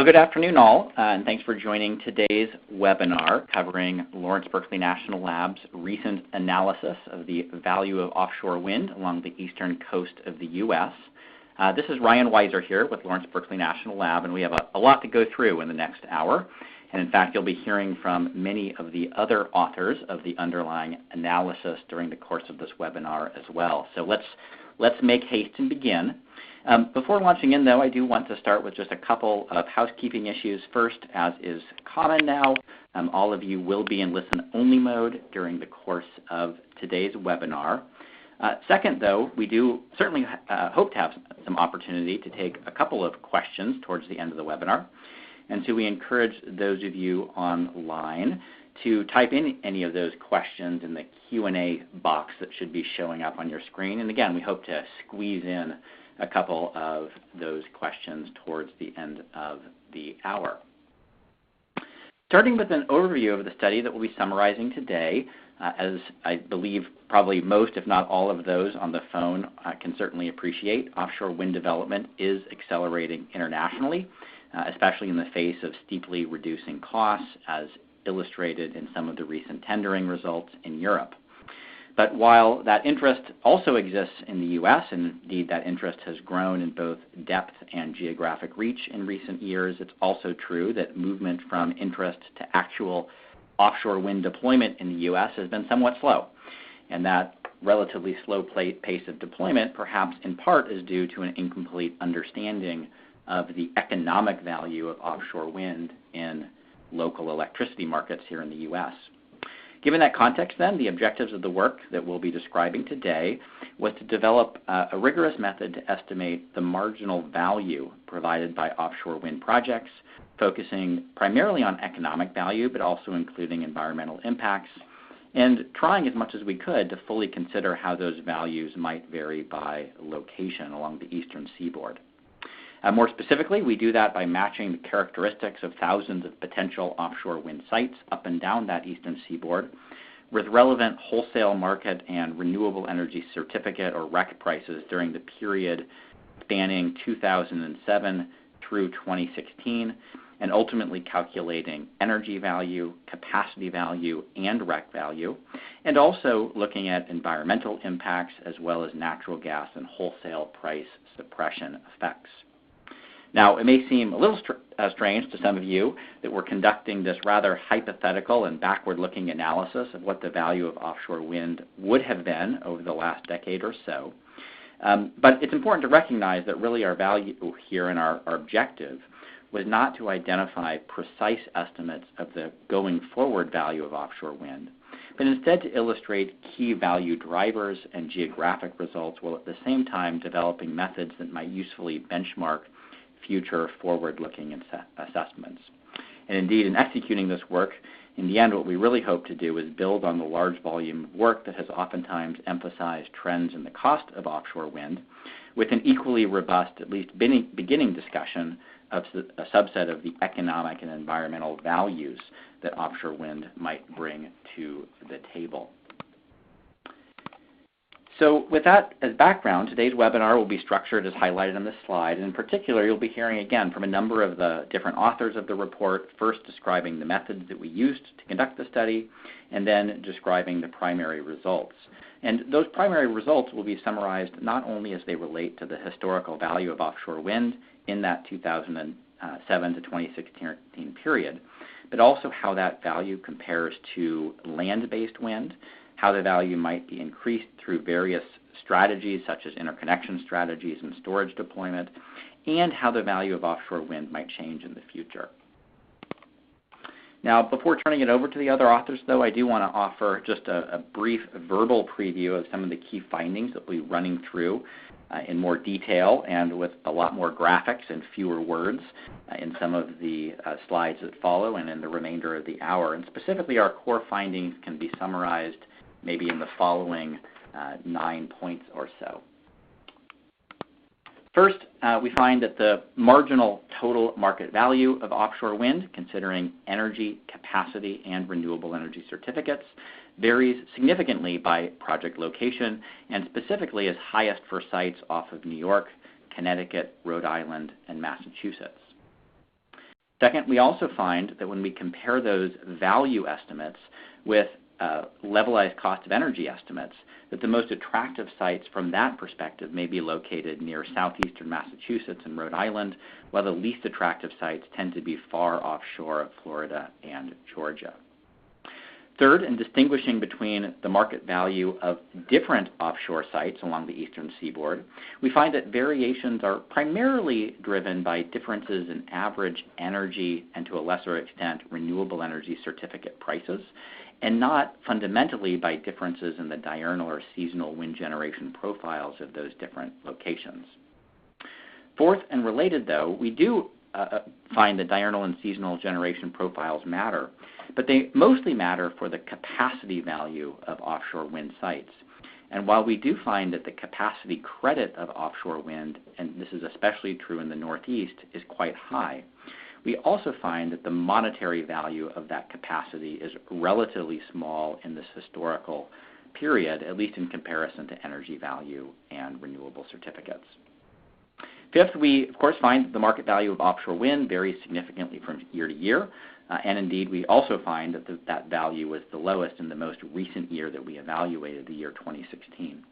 Well, good afternoon all, and thanks for joining today's webinar covering Lawrence Berkeley National Lab's recent analysis of the value of offshore wind along the eastern coast of the U.S. This is Ryan Weiser here with Lawrence Berkeley National Lab, and we have a lot to go through in the next hour. And in fact, you'll be hearing from many of the other authors of the underlying analysis during the course of this webinar as well. So let's make haste and begin. Before launching in, though, I do want to start with just a couple of housekeeping issues. First, as is common now, all of you will be in listen-only mode during the course of today's webinar. Second, though, we do certainly hope to have some opportunity to take a couple of questions towards the end of the webinar. And so we encourage those of you online to type in any of those questions in the Q&A box that should be showing up on your screen. And again, we hope to squeeze in a couple of those questions towards the end of the hour. Starting with an overview of the study that we'll be summarizing today, as I believe probably most, if not all of those on the phone can certainly appreciate, offshore wind development is accelerating internationally, especially in the face of steeply reducing costs, as illustrated in some of the recent tendering results in Europe. But while that interest also exists in the U.S., and indeed that interest has grown in both depth and geographic reach in recent years, it's also true that movement from interest to actual offshore wind deployment in the U.S. has been somewhat slow. And that relatively slow pace of deployment, perhaps in part, is due to an incomplete understanding of the economic value of offshore wind in local electricity markets here in the U.S. Given that context, then, the objectives of the work that we'll be describing today was to develop a rigorous method to estimate the marginal value provided by offshore wind projects, focusing primarily on economic value, but also including environmental impacts, and trying as much as we could to fully consider how those values might vary by location along the eastern seaboard. More specifically, we do that by matching the characteristics of thousands of potential offshore wind sites up and down that eastern seaboard with relevant wholesale market and renewable energy certificate or REC prices during the period spanning 2007 through 2016, and ultimately calculating energy value, capacity value, and REC value, and also looking at environmental impacts as well as natural gas and wholesale price suppression effects. Now, it may seem a little strange to some of you that we're conducting this rather hypothetical and backward-looking analysis of what the value of offshore wind would have been over the last decade or so. But it's important to recognize that really our value here and our objective was not to identify precise estimates of the going forward value of offshore wind, but instead to illustrate key value drivers and geographic results while at the same time developing methods that might usefully benchmark future forward-looking assessments. And indeed, in executing this work, in the end, what we really hope to do is build on the large volume of work that has oftentimes emphasized trends in the cost of offshore wind with an equally robust, at least beginning discussion of a subset of the economic and environmental values that offshore wind might bring to the table. So with that as background, today's webinar will be structured as highlighted on this slide. And in particular, you'll be hearing again from a number of the different authors of the report, first describing the methods that we used to conduct the study, and then describing the primary results. And those primary results will be summarized not only as they relate to the historical value of offshore wind in that 2007 to 2016 period, but also how that value compares to land-based wind, how the value might be increased through various strategies such as interconnection strategies and storage deployment, and how the value of offshore wind might change in the future. Now, before turning it over to the other authors, though, I do want to offer just a brief verbal preview of some of the key findings that we'll be running through in more detail and with a lot more graphics and fewer words in some of the slides that follow and in the remainder of the hour. And specifically, our core findings can be summarized maybe in the following 9 points or so. First, we find that the marginal total market value of offshore wind, considering energy, capacity, and renewable energy certificates, varies significantly by project location and specifically is highest for sites off of New York, Connecticut, Rhode Island, and Massachusetts. Second, we also find that when we compare those value estimates with levelized cost of energy estimates, that the most attractive sites from that perspective may be located near southeastern Massachusetts and Rhode Island, while the least attractive sites tend to be far offshore of Florida and Georgia. Third, in distinguishing between the market value of different offshore sites along the eastern seaboard, we find that variations are primarily driven by differences in average energy and, to a lesser extent, renewable energy certificate prices, and not fundamentally by differences in the diurnal or seasonal wind generation profiles of those different locations. Fourth, and related though, we do find that diurnal and seasonal generation profiles matter, but they mostly matter for the capacity value of offshore wind sites. And while we do find that the capacity credit of offshore wind, and this is especially true in the Northeast, is quite high, we also find that the monetary value of that capacity is relatively small in this historical period, at least in comparison to energy value and renewable certificates. Fifth, we of course find that the market value of offshore wind varies significantly from year to year, and indeed we also find that that value was the lowest in the most recent year that we evaluated, the year 2016.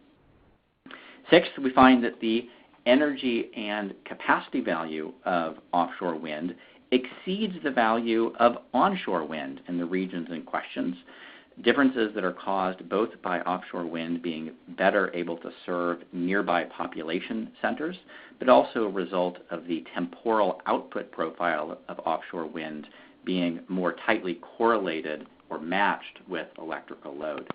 Sixth, we find that the energy and capacity value of offshore wind exceeds the value of onshore wind in the regions in question, differences that are caused both by offshore wind being better able to serve nearby population centers, but also a result of the temporal output profile of offshore wind being more tightly correlated or matched with electrical load.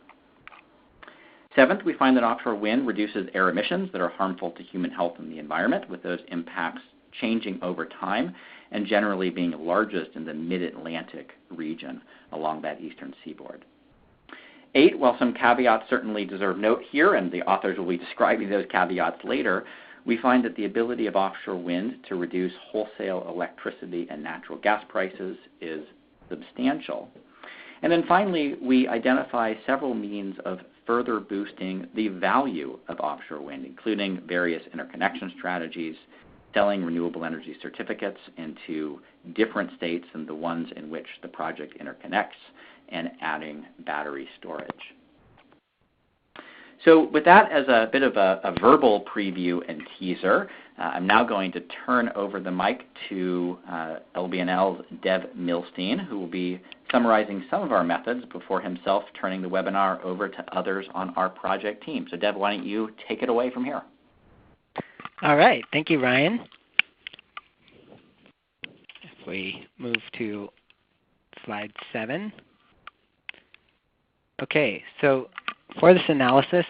Seventh, we find that offshore wind reduces air emissions that are harmful to human health and the environment, with those impacts changing over time and generally being largest in the mid-Atlantic region along that eastern seaboard. Eight, while some caveats certainly deserve note here, and the authors will be describing those caveats later, we find that the ability of offshore wind to reduce wholesale electricity and natural gas prices is substantial. And then finally, we identify several means of further boosting the value of offshore wind, including various interconnection strategies, selling renewable energy certificates into different states than the ones in which the project interconnects, and adding battery storage. So with that as a bit of a verbal preview and teaser, I'm now going to turn over the mic to LBNL's Dev Milstein, who will be summarizing some of our methods before himself turning the webinar over to others on our project team. So Dev, why don't you take it away from here? All right. Thank you, Ryan. If we move to slide 7. Okay, so for this analysis,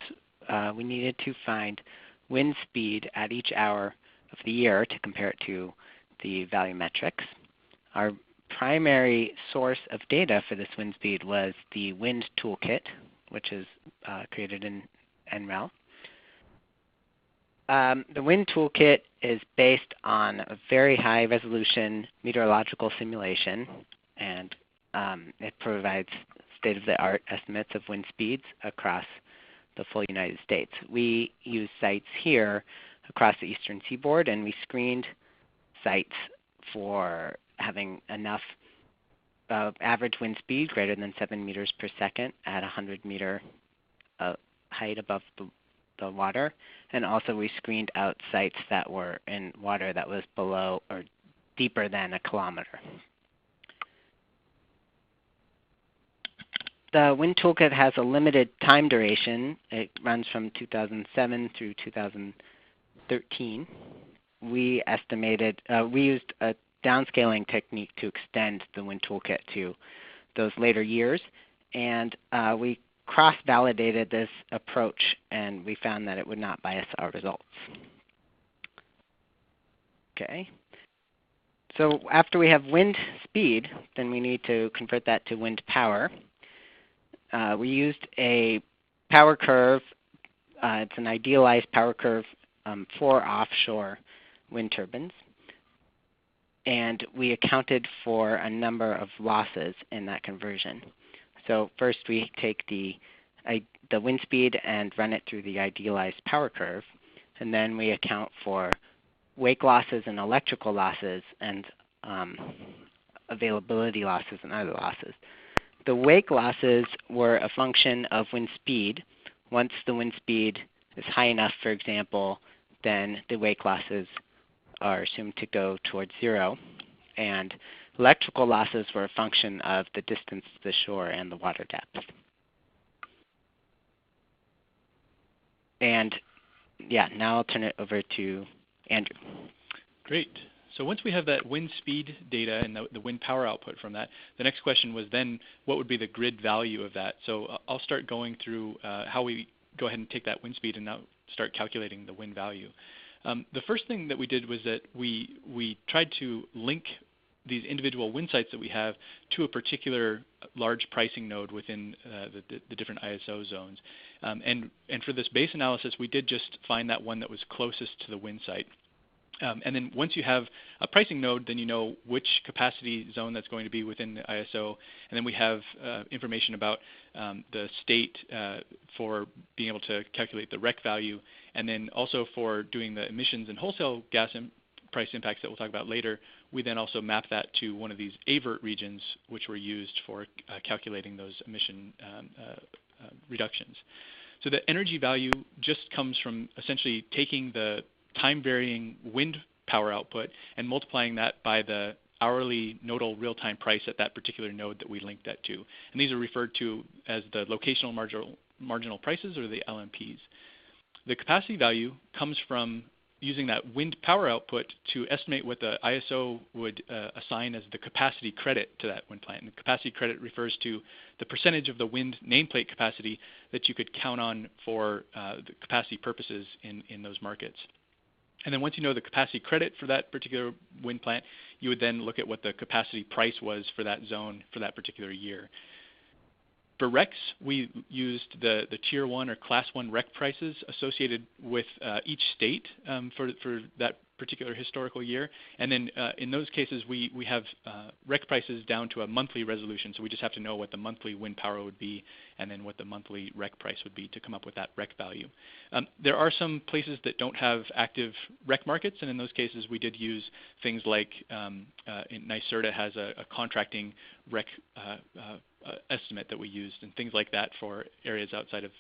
we needed to find wind speed at each hour of the year to compare it to the value metrics. Our primary source of data for this wind speed was the wind toolkit, which is created in NREL. The wind toolkit is based on a very high resolution meteorological simulation, and it provides state-of-the-art estimates of wind speeds across the full United States. We use sites here across the eastern seaboard, and we screened sites for having enough average wind speed greater than 7 meters per second at 100 meter height above the water. And also we screened out sites that were in water that was below or deeper than 1 kilometer. The wind toolkit has a limited time duration. It runs from 2007 through 2013. We used a downscaling technique to extend the wind toolkit to those later years, and we cross-validated this approach, and we found that it would not bias our results. Okay. So after we have wind speed, then we need to convert that to wind power. We used a power curve. It's an idealized power curve for offshore wind turbines. And we accounted for a number of losses in that conversion. So first we take the wind speed and run it through the idealized power curve. And then we account for wake losses and electrical losses, and availability losses and other losses. The wake losses were a function of wind speed. Once the wind speed is high enough, for example, then the wake losses are assumed to go towards zero. And electrical losses were a function of the distance to the shore and the water depth. And yeah, now I'll turn it over to Andrew. Great. So once we have that wind speed data and the wind power output from that, the next question was then what would be the grid value of that? So I'll start going through how we go ahead and take that wind speed and now start calculating the wind value. The first thing that we did was that we tried to link these individual wind sites that we have to a particular large pricing node within the different ISO zones. And for this base analysis, we did just find that one that was closest to the wind site. And then once you have a pricing node, then you know which capacity zone that's going to be within the ISO. And then we have information about the state for being able to calculate the REC value. And then also for doing the emissions and wholesale gas price impacts that we'll talk about later, we then also map that to one of these avert regions, which were used for calculating those emission reductions. So the energy value just comes from essentially taking the time-varying wind power output and multiplying that by the hourly nodal real-time price at that particular node that we linked that to. And these are referred to as the locational marginal prices, or the LMPs. The capacity value comes from using that wind power output to estimate what the ISO would assign as the capacity credit to that wind plant. And the capacity credit refers to the percentage of the wind nameplate capacity that you could count on for the capacity purposes in those markets. And then once you know the capacity credit for that particular wind plant, you would then look at what the capacity price was for that zone for that particular year. For RECs, we used the Tier 1 or Class 1 REC prices associated with each state for that particular historical year. And then in those cases, we have REC prices down to a monthly resolution. So we just have to know what the monthly wind power would be and then what the monthly REC price would be to come up with that REC value. There are some places that don't have active REC markets, and in those cases, we did use things like NYSERDA has a contracting REC estimate that we used, and things like that for areas outside of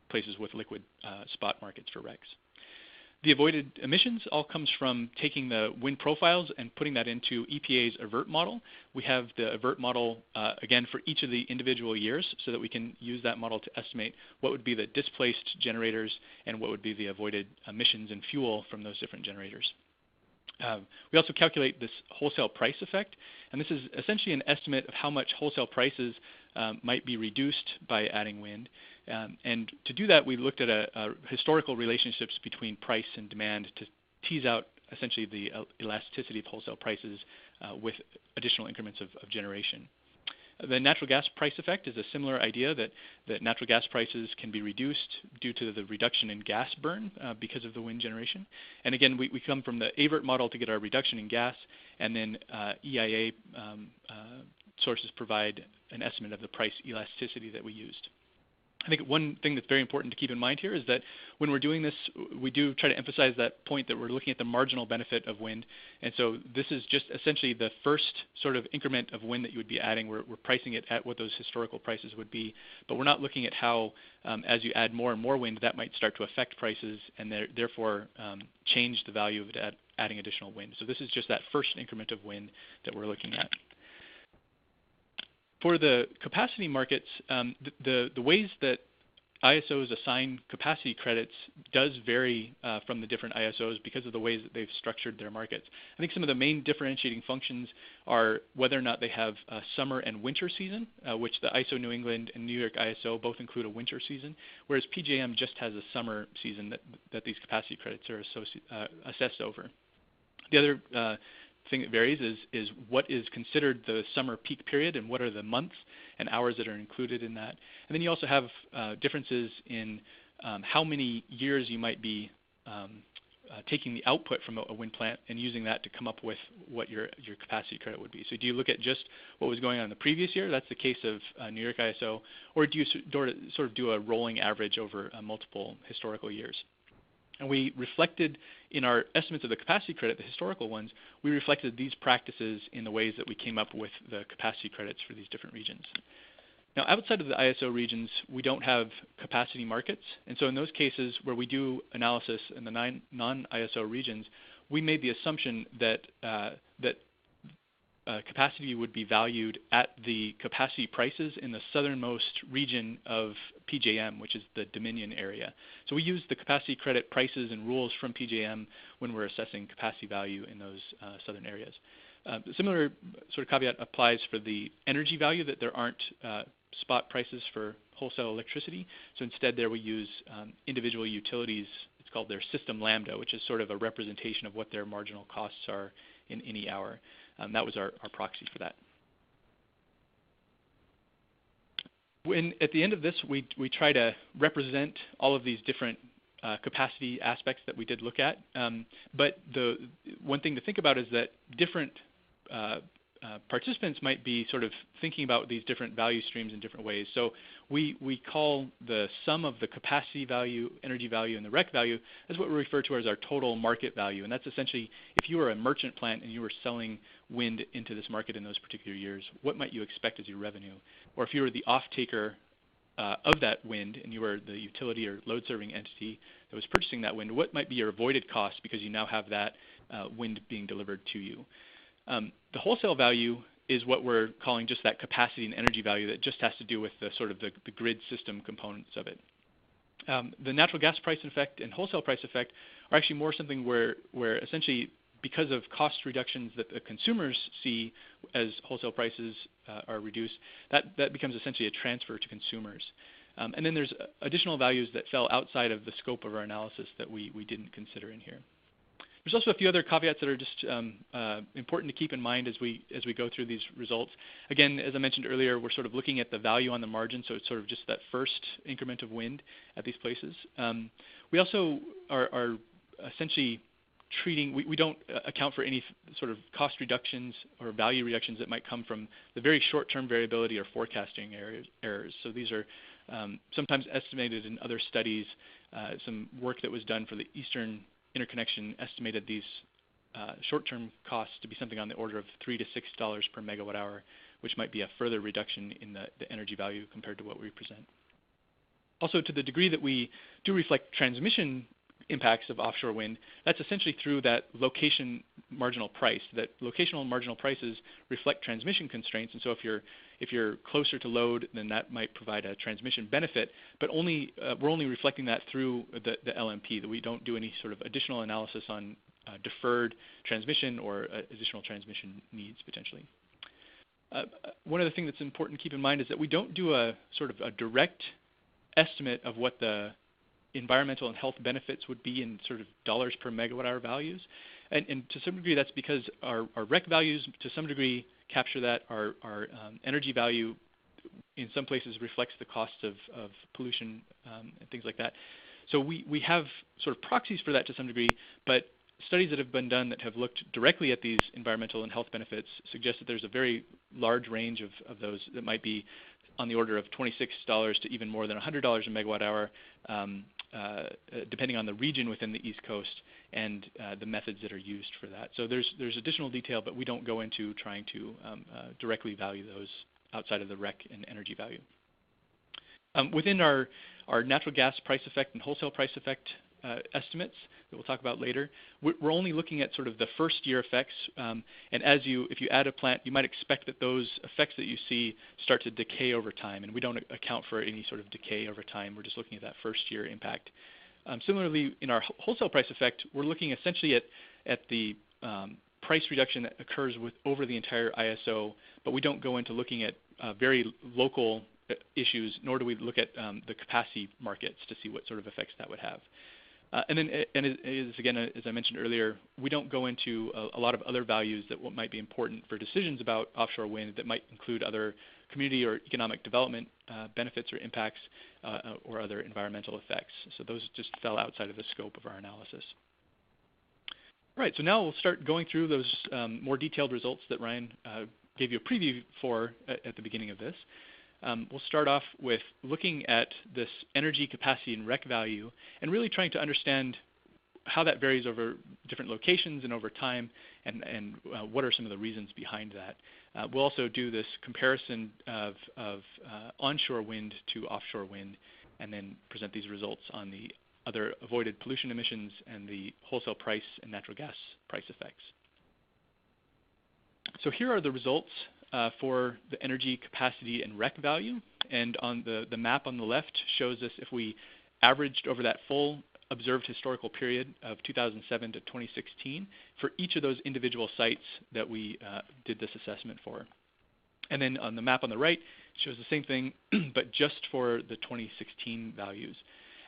places with liquid spot markets for RECs. The avoided emissions all comes from taking the wind profiles and putting that into EPA's AVERT model. We have the AVERT model, again, for each of the individual years so that we can use that model to estimate what would be the displaced generators and what would be the avoided emissions and fuel from those different generators. We also calculate this wholesale price effect, and this is essentially an estimate of how much wholesale prices might be reduced by adding wind. And to do that, we looked at historical relationships between price and demand to tease out essentially the elasticity of wholesale prices with additional increments of generation. The natural gas price effect is a similar idea that natural gas prices can be reduced due to the reduction in gas burn because of the wind generation. And again, we come from the AVERT model to get our reduction in gas, and then EIA sources provide an estimate of the price elasticity that we used. I think one thing that's very important to keep in mind here is that when we're doing this, we do try to emphasize that point that we're looking at the marginal benefit of wind. And so this is just essentially the first sort of increment of wind that you would be adding. We're pricing it at what those historical prices would be, but we're not looking at how, as you add more and more wind, that might start to affect prices and therefore change the value of it adding additional wind. So this is just that first increment of wind that we're looking at. For the capacity markets, the ways that ISOs assign capacity credits does vary from the different ISOs because of the ways that they've structured their markets. I think some of the main differentiating functions are whether or not they have a summer and winter season, which the ISO New England and New York ISO both include a winter season, whereas PJM just has a summer season that these capacity credits are assessed over. The other thing that varies is what is considered the summer peak period and what are the months and hours that are included in that. And then you also have differences in how many years you might be taking the output from a wind plant and using that to come up with what your capacity credit would be. So do you look at just what was going on in the previous year? That's the case of New York ISO. Or do you sort of do a rolling average over multiple historical years? And we reflected in our estimates of the capacity credit, the historical ones, we reflected these practices in the ways that we came up with the capacity credits for these different regions. Now, outside of the ISO regions, we don't have capacity markets. And so in those cases where we do analysis in the non-ISO regions, we made the assumption that capacity would be valued at the capacity prices in the southernmost region of PJM, which is the Dominion area. So we use the capacity credit prices and rules from PJM when we're assessing capacity value in those southern areas. Similar sort of caveat applies for the energy value, that there aren't spot prices for wholesale electricity. So instead there we use individual utilities. It's called their system lambda, which is sort of a representation of what their marginal costs are in any hour. That was our proxy for that. At the end of this, we try to represent all of these different capacity aspects that we did look at. But the one thing to think about is that different participants might be sort of thinking about these different value streams in different ways. So we call the sum of the capacity value, energy value, and the REC value as what we refer to as our total market value. And that's essentially, if you were a merchant plant and you were selling wind into this market in those particular years, what might you expect as your revenue? Or if you were the off-taker of that wind and you were the utility or load-serving entity that was purchasing that wind, what might be your avoided cost because you now have that wind being delivered to you? The wholesale value is what we're calling just that capacity and energy value that just has to do with the sort of the grid system components of it. The natural gas price effect and wholesale price effect are actually more something where essentially because of cost reductions that the consumers see as wholesale prices are reduced, that becomes essentially a transfer to consumers. And then there's additional values that fell outside of the scope of our analysis that we didn't consider in here. There's also a few other caveats that are just important to keep in mind as we go through these results. Again, as I mentioned earlier, we're sort of looking at the value on the margin, so it's sort of just that first increment of wind at these places. We also are essentially treating, we don't account for any sort of cost reductions or value reductions that might come from the very short-term variability or forecasting errors. So these are sometimes estimated in other studies. Some work that was done for the Eastern interconnection estimated these short-term costs to be something on the order of $3 to $6 per megawatt hour, which might be a further reduction in the energy value compared to what we present. Also, to the degree that we do reflect transmission impacts of offshore wind, that's essentially through that location marginal price. That locational marginal prices reflect transmission constraints, and so if you're closer to load, then that might provide a transmission benefit, but we're only reflecting that through the LMP, that we don't do any sort of additional analysis on deferred transmission or additional transmission needs potentially. One other thing that's important to keep in mind is that we don't do a sort of a direct estimate of what the environmental and health benefits would be in sort of dollars per megawatt hour values. And to some degree that's because our REC values to some degree capture that. Our energy value in some places reflects the cost of pollution and things like that. So we have sort of proxies for that to some degree, but studies that have been done that have looked directly at these environmental and health benefits suggest that there's a very large range of those that might be on the order of $26 to even more than $100 a megawatt hour, depending on the region within the East Coast and the methods that are used for that. So there's additional detail, but we don't go into trying to directly value those outside of the REC and energy value. Within our natural gas price effect and wholesale price effect estimates that we'll talk about later, we're only looking at sort of the first year effects, and if you add a plant, you might expect that those effects that you see start to decay over time, and we don't account for any sort of decay over time. We're just looking at that first year impact. Similarly, in our wholesale price effect, we're looking essentially at the price reduction that occurs over the entire ISO, but we don't go into looking at very local issues, nor do we look at the capacity markets to see what sort of effects that would have. And again, as I mentioned earlier, we don't go into a lot of other values that might be important for decisions about offshore wind that might include other community or economic development benefits or impacts or other environmental effects. So those just fell outside of the scope of our analysis. All right, so now we'll start going through those more detailed results that Ryan gave you a preview for at the beginning of this. We'll start off with looking at this energy capacity and REC value and really trying to understand how that varies over different locations and over time, and what are some of the reasons behind that. We'll also do this comparison of onshore wind to offshore wind, and then present these results on the other avoided pollution emissions and the wholesale price and natural gas price effects. So here are the results for the energy capacity and REC value. And on the map on the left shows us if we averaged over that full observed historical period of 2007 to 2016 for each of those individual sites that we did this assessment for. And then on the map on the right shows the same thing, but just for the 2016 values.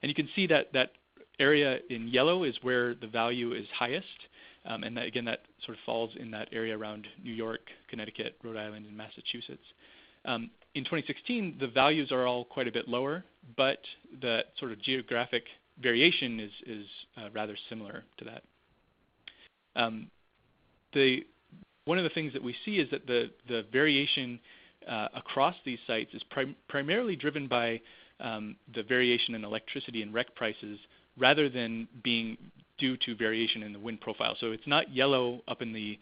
And you can see that that area in yellow is where the value is highest. And that, again, that sort of falls in that area around New York, Connecticut, Rhode Island, and Massachusetts. In 2016, the values are all quite a bit lower, but the sort of geographic variation is rather similar to that. One of the things that we see is that the variation across these sites is primarily driven by the variation in electricity and REC prices rather than being due to variation in the wind profile. So it's not yellow up in the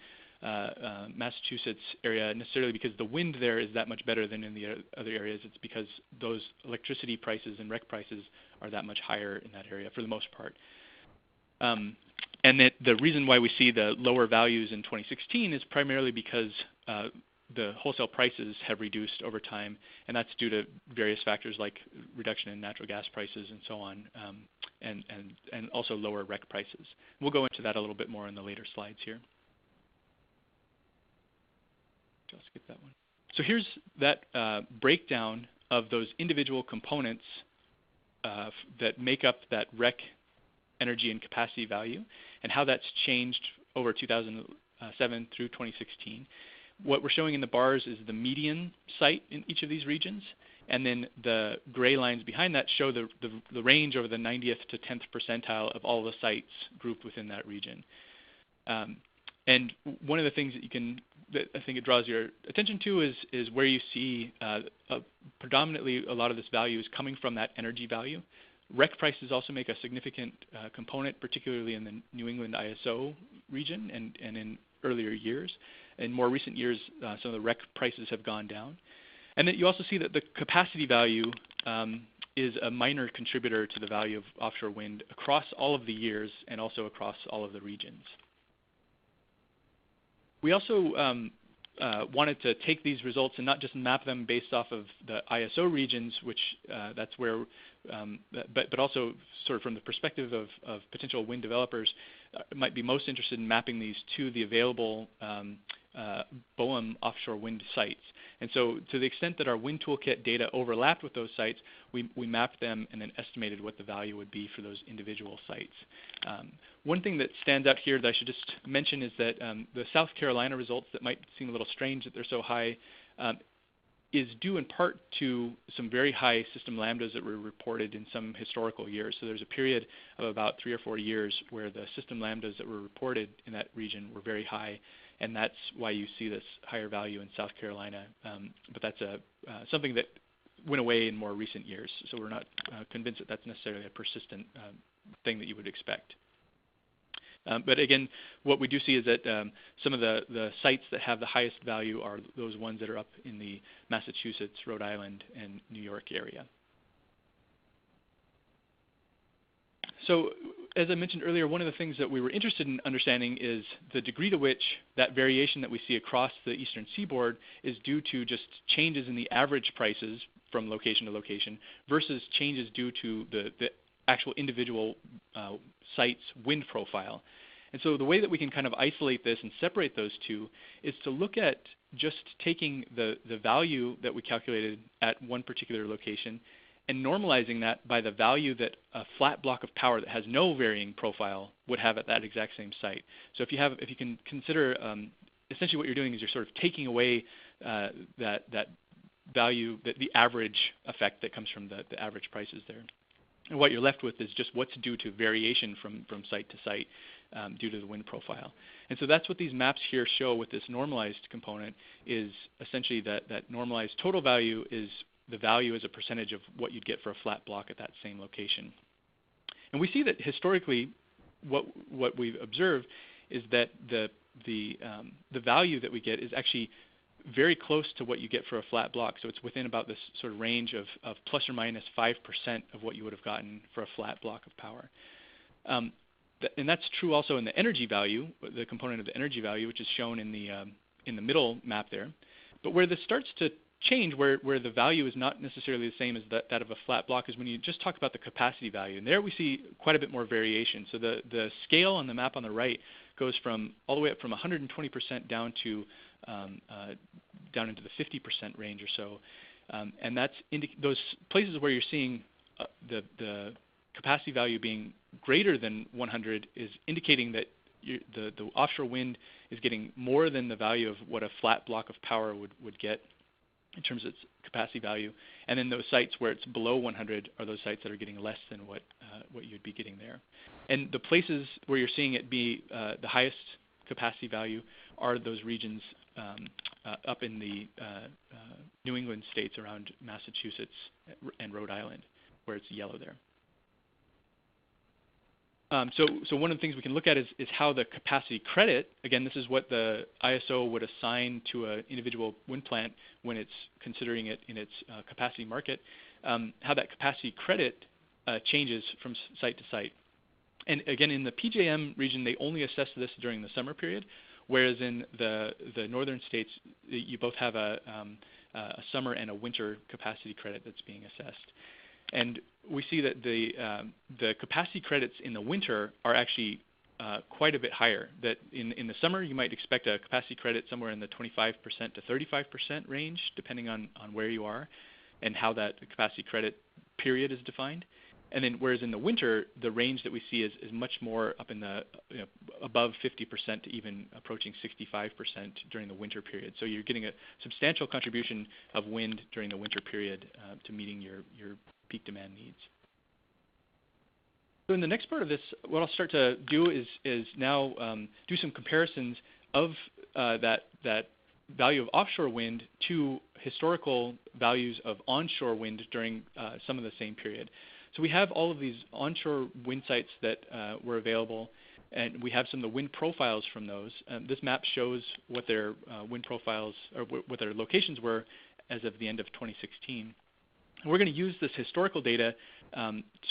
Massachusetts area necessarily because the wind there is that much better than in the other areas. It's because those electricity prices and REC prices are that much higher in that area for the most part. And that the reason why we see the lower values in 2016 is primarily because the wholesale prices have reduced over time, and that's due to various factors like reduction in natural gas prices and so on, and also lower REC prices. We'll go into that a little bit more in the later slides here. I'll skip that one. So here's that breakdown of those individual components that make up that REC energy and capacity value and how that's changed over 2007 through 2016. What we're showing in the bars is the median site in each of these regions, and then the gray lines behind that show the range over the 90th to 10th percentile of all the sites grouped within that region. And one of the things that I think it draws your attention to is where you see predominantly a lot of this value is coming from that energy value. REC prices also make a significant component, particularly in the New England ISO region and in earlier years. In more recent years, some of the REC prices have gone down. And then you also see that the capacity value is a minor contributor to the value of offshore wind across all of the years and also across all of the regions. We also wanted to take these results and not just map them based off of the ISO regions, which that's where, but also sort of from the perspective of potential wind developers, might be most interested in mapping these to the available BOEM offshore wind sites. And so to the extent that our wind toolkit data overlapped with those sites, we mapped them and then estimated what the value would be for those individual sites. One thing that stands out here that I should just mention is that the South Carolina results that might seem a little strange that they're so high is due in part to some very high system lambdas that were reported in some historical years. So there's a period of about 3 or 4 years where the system lambdas that were reported in that region were very high, and that's why you see this higher value in South Carolina. But that's something that went away in more recent years, so we're not convinced that that's necessarily a persistent thing that you would expect. But again, what we do see is that some of the sites that have the highest value are those ones that are up in the Massachusetts, Rhode Island, and New York area. So as I mentioned earlier, one of the things that we were interested in understanding is the degree to which that variation that we see across the eastern seaboard is due to just changes in the average prices from location to location versus changes due to the actual individual site's wind profile. And so the way that we can kind of isolate this and separate those two is to look at just taking the value that we calculated at one particular location and normalizing that by the value that a flat block of power that has no varying profile would have at that exact same site. So if you can consider, essentially what you're doing is you're sort of taking away that value, the average effect that comes from the average prices there. And what you're left with is just what's due to variation from site to site due to the wind profile. And so that's what these maps here show with this normalized component is essentially that normalized total value is the value as a percentage of what you'd get for a flat block at that same location. And we see that historically what we've observed is that the value that we get is actually very close to what you get for a flat block. So it's within about this sort of range of plus or minus 5% of what you would have gotten for a flat block of power. And that's true also in the energy value, the component of the energy value, which is shown in the middle map there. But where this starts to change, where the value is not necessarily the same as that of a flat block, is when you just talk about the capacity value. And there we see quite a bit more variation. So the scale on the map on the right goes from all the way up from 120% down to down into the 50% range or so. And that's those places where you're seeing the capacity value being greater than 100 is indicating that the offshore wind is getting more than the value of what a flat block of power would get in terms of its capacity value. And then those sites where it's below 100 are those sites that are getting less than what you'd be getting there. And the places where you're seeing it be the highest capacity value are those regions up in the New England states around Massachusetts and Rhode Island, where it's yellow there. So one of the things we can look at is how the capacity credit, again, this is what the ISO would assign to an individual wind plant when it's considering it in its capacity market, how that capacity credit changes from site to site. And again, in the PJM region, they only assess this during the summer period, whereas in the northern states, you both have a summer and a winter capacity credit that's being assessed. And we see that the capacity credits in the winter are actually quite a bit higher. That in the summer, you might expect a capacity credit somewhere in the 25% to 35% range, depending on where you are and how that capacity credit period is defined. And then whereas in the winter, the range that we see is much more up in the above 50% to even approaching 65% during the winter period. So you're getting a substantial contribution of wind during the winter period to meeting your peak demand needs. So in the next part of this, what I'll start to do is now do some comparisons of that value of offshore wind to historical values of onshore wind during some of the same period. So we have all of these onshore wind sites that were available, and we have some of the wind profiles from those. This map shows what their wind profiles or what their locations were as of the end of 2016. And we're going to use this historical data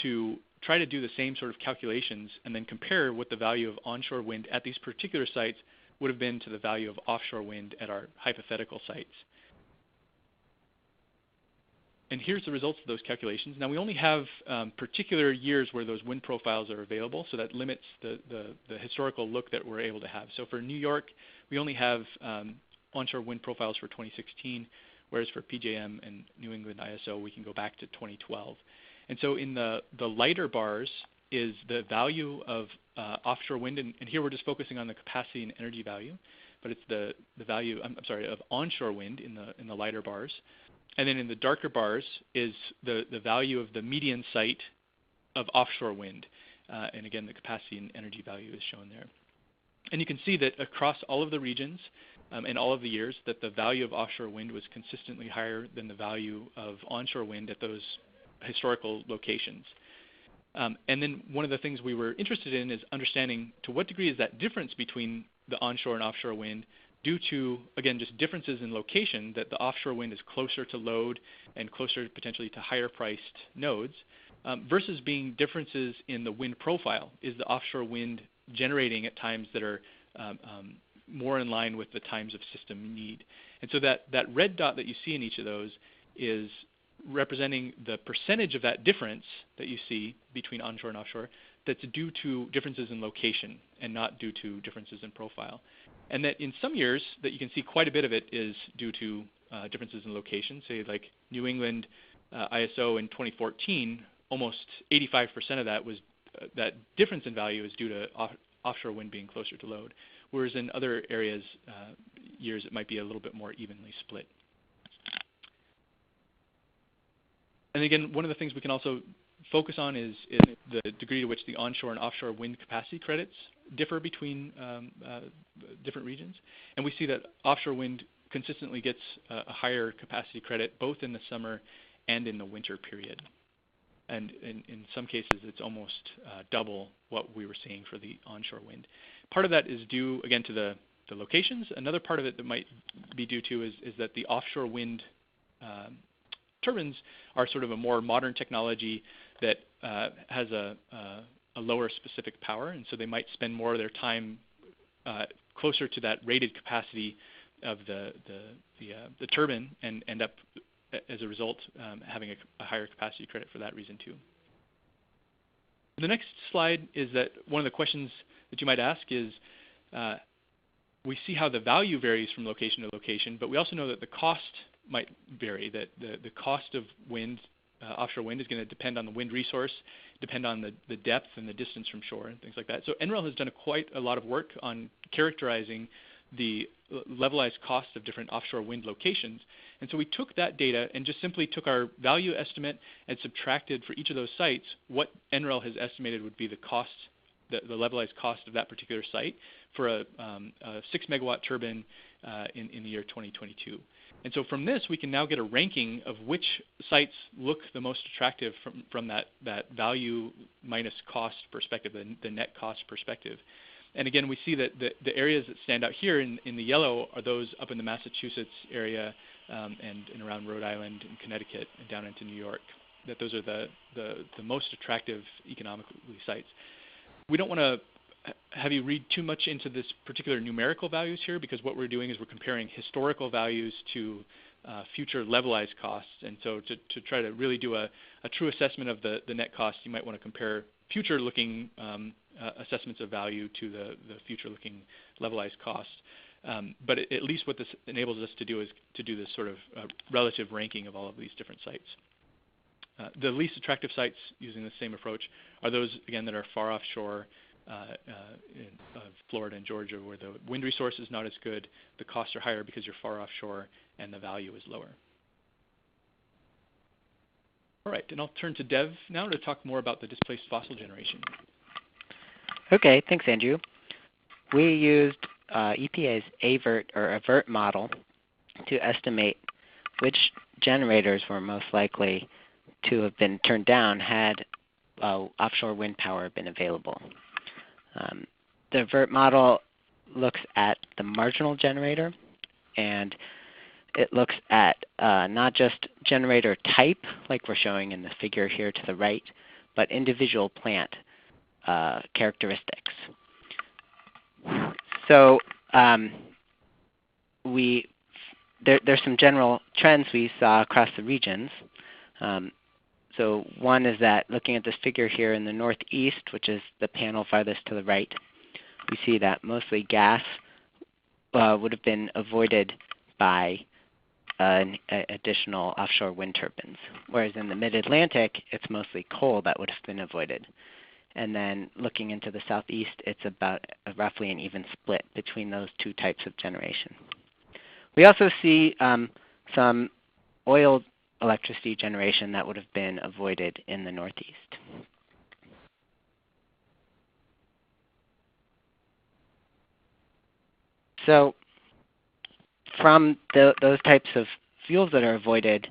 to try to do the same sort of calculations and then compare what the value of onshore wind at these particular sites would have been to the value of offshore wind at our hypothetical sites. And here's the results of those calculations. Now we only have particular years where those wind profiles are available, so that limits the historical look that we're able to have. So for New York, we only have onshore wind profiles for 2016, whereas for PJM and New England ISO, we can go back to 2012. And so in the lighter bars is the value of offshore wind, and here we're just focusing on the capacity and energy value, but it's the value, of onshore wind in the lighter bars. And then in the darker bars is the value of the median site of offshore wind. And again, the capacity and energy value is shown there. And you can see that across all of the regions and all of the years that the value of offshore wind was consistently higher than the value of onshore wind at those historical locations. And then one of the things we were interested in is understanding to what degree is that difference between the onshore and offshore wind due to, again, just differences in location, that the offshore wind is closer to load and closer potentially to higher priced nodes, versus being differences in the wind profile. Is the offshore wind generating at times that are more in line with the times of system need? And so that red dot that you see in each of those is representing the percentage of that difference that you see between onshore and offshore that's due to differences in location and not due to differences in profile. And that in some years that you can see quite a bit of it is due to differences in location. Say like New England ISO in 2014, almost 85% of that was that difference in value is due to offshore wind being closer to load. Whereas in other areas, years it might be a little bit more evenly split. And again, one of the things we can also focus on is the degree to which the onshore and offshore wind capacity credits differ between different regions. And we see that offshore wind consistently gets a higher capacity credit both in the summer and in the winter period. and in some cases it's almost double what we were seeing for the onshore wind. Part of that is due, again, to the locations. Another part of it that might be due to is that the offshore wind turbines are sort of a more modern technology that has a lower specific power, and so they might spend more of their time closer to that rated capacity of the turbine and end up, as a result, having a higher capacity credit for that reason too. The next slide is that one of the questions that you might ask is, we see how the value varies from location to location, but we also know that the cost might vary, that the cost of wind, offshore wind, is going to depend on the wind resource, depend on the depth and the distance from shore and things like that. So NREL has done quite a lot of work on characterizing the levelized cost of different offshore wind locations. And so we took that data and just simply took our value estimate and subtracted for each of those sites what NREL has estimated would be the cost, the levelized cost of that particular site for a 6 megawatt turbine in the year 2022. And so from this, we can now get a ranking of which sites look the most attractive from that value minus cost perspective, the net cost perspective. And again, we see that the areas that stand out here in the yellow are those up in the Massachusetts area and around Rhode Island and Connecticut and down into New York, that those are the most attractive economically sites. We don't want to have you read too much into this particular numerical values here, because what we're doing is we're comparing historical values to future levelized costs. And so to try to really do a true assessment of the net cost, you might want to compare future looking assessments of value to the future looking levelized cost. But at least what this enables us to do is to do this sort of relative ranking of all of these different sites. The least attractive sites using the same approach are those, again, that are far offshore in Florida and Georgia, where the wind resource is not as good, the costs are higher because you're far offshore, and the value is lower. All right, and I'll turn to Dev now to talk more about the displaced fossil generation. Okay, thanks, Andrew. We used EPA's AVERT model to estimate which generators were most likely to have been turned down had offshore wind power been available. The AVERT model looks at the marginal generator, and it looks at not just generator type, like we're showing in the figure here to the right, but individual plant characteristics. So there's some general trends we saw across the regions. So one is that looking at this figure here in the northeast, which is the panel farthest to the right, we see that mostly gas would have been avoided by additional offshore wind turbines, whereas in the mid-Atlantic, it's mostly coal that would have been avoided. And then looking into the southeast, it's about roughly an even split between those two types of generation. We also see some oil electricity generation that would have been avoided in the northeast. So from those types of fuels that are avoided,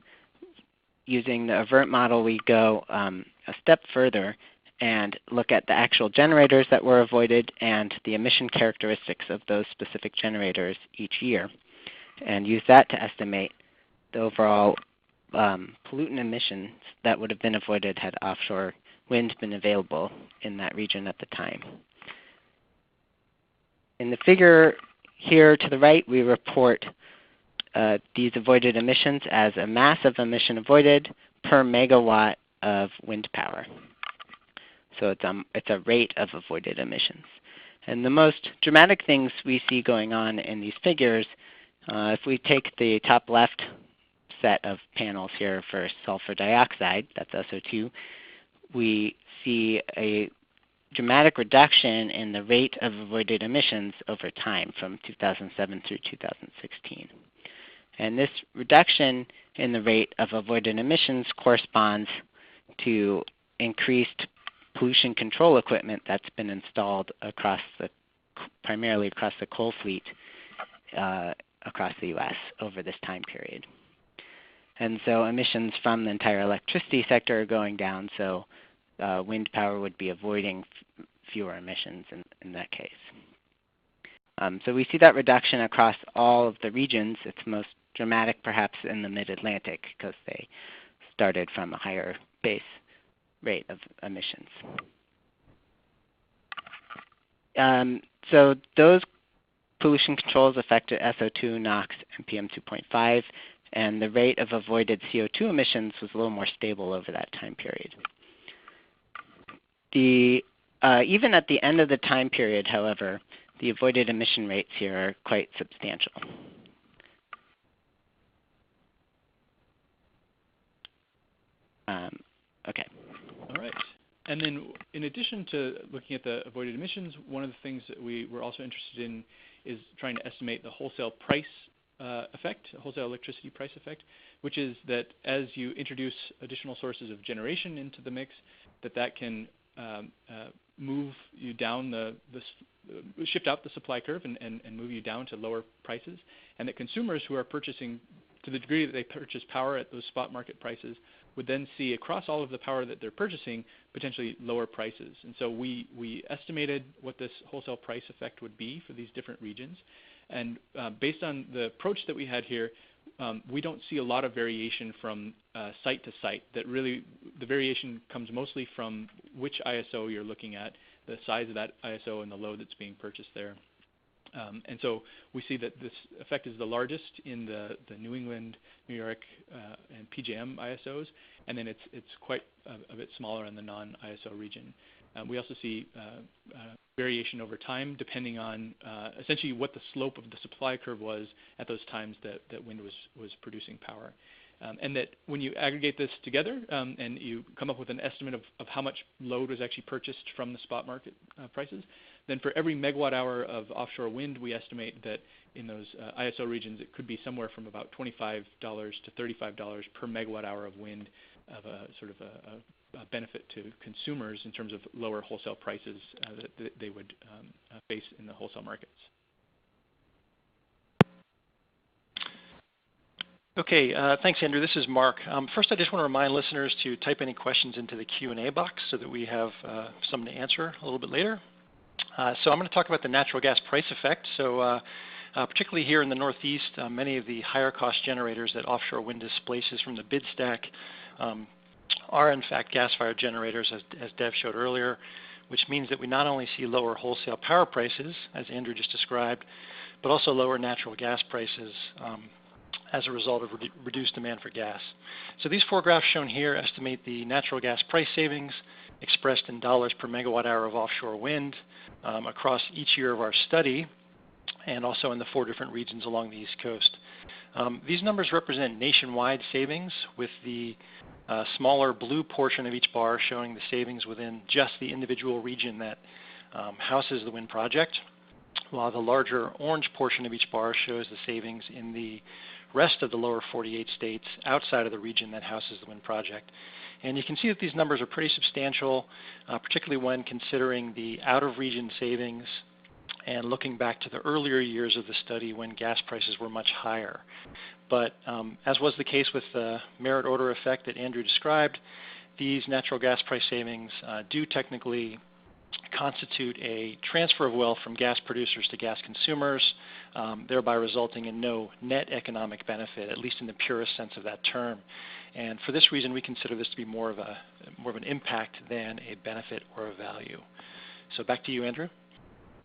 using the AVERT model, we go a step further and look at the actual generators that were avoided and the emission characteristics of those specific generators each year, and use that to estimate the overall pollutant emissions that would have been avoided had offshore wind been available in that region at the time. In the figure here to the right, we report these avoided emissions as a mass of emission avoided per megawatt of wind power. So it's a rate of avoided emissions. And the most dramatic things we see going on in these figures, if we take the top left set of panels here for sulfur dioxide, that's SO2, we see a dramatic reduction in the rate of avoided emissions over time from 2007 through 2016. And this reduction in the rate of avoided emissions corresponds to increased pollution control equipment that's been installed primarily across the coal fleet across the U.S. over this time period. And so emissions from the entire electricity sector are going down, so wind power would be avoiding fewer emissions in that case. So we see that reduction across all of the regions. It's most dramatic perhaps in the Mid-Atlantic because they started from a higher base rate of emissions. So those pollution controls affected SO2, NOx, and PM2.5, and the rate of avoided CO2 emissions was a little more stable over that time period. Even at the end of the time period, however, the avoided emission rates here are quite substantial. Okay. All right. And then in addition to looking at the avoided emissions, one of the things that we were also interested in is trying to estimate the wholesale price effect, wholesale electricity price effect, which is that as you introduce additional sources of generation into the mix, that can move you down shift out the supply curve and move you down to lower prices, and that consumers who are purchasing, to the degree that they purchase power at those spot market prices, would then see across all of the power that they're purchasing potentially lower prices. And so we estimated what this wholesale price effect would be for these different regions. And based on the approach that we had here, we don't see a lot of variation from site to site. That really, the variation comes mostly from which ISO you're looking at, the size of that ISO and the load that's being purchased there. And so we see that this effect is the largest in the New England, New York, and PJM ISOs, and then it's quite a bit smaller in the non-ISO region. We also see variation over time depending on essentially what the slope of the supply curve was at those times that wind was producing power. And that when you aggregate this together and you come up with an estimate of how much load was actually purchased from the spot market prices, then for every megawatt hour of offshore wind, we estimate that in those ISO regions, it could be somewhere from about $25 to $35 per megawatt hour of wind of a sort of a benefit to consumers in terms of lower wholesale prices that they would face in the wholesale markets. Okay, thanks, Andrew. This is Mark. First, I just want to remind listeners to type any questions into the Q&A box so that we have some to answer a little bit later. So I'm going to talk about the natural gas price effect. So particularly here in the Northeast, many of the higher cost generators that offshore wind displaces from the bid stack are in fact gas-fired generators, as Dev showed earlier, which means that we not only see lower wholesale power prices, as Andrew just described, but also lower natural gas prices as a result of reduced demand for gas. So these four graphs shown here estimate the natural gas price savings expressed in dollars per megawatt hour of offshore wind across each year of our study, and also in the four different regions along the East Coast. These numbers represent nationwide savings, with the smaller blue portion of each bar showing the savings within just the individual region that houses the wind project, while the larger orange portion of each bar shows the savings in the rest of the lower 48 states outside of the region that houses the wind project. And you can see that these numbers are pretty substantial, particularly when considering the out-of-region savings and looking back to the earlier years of the study when gas prices were much higher. But as was the case with the merit order effect that Andrew described, these natural gas price savings do technically constitute a transfer of wealth from gas producers to gas consumers, thereby resulting in no net economic benefit, at least in the purest sense of that term. And for this reason, we consider this to be more of an impact than a benefit or a value. So back to you, Andrew.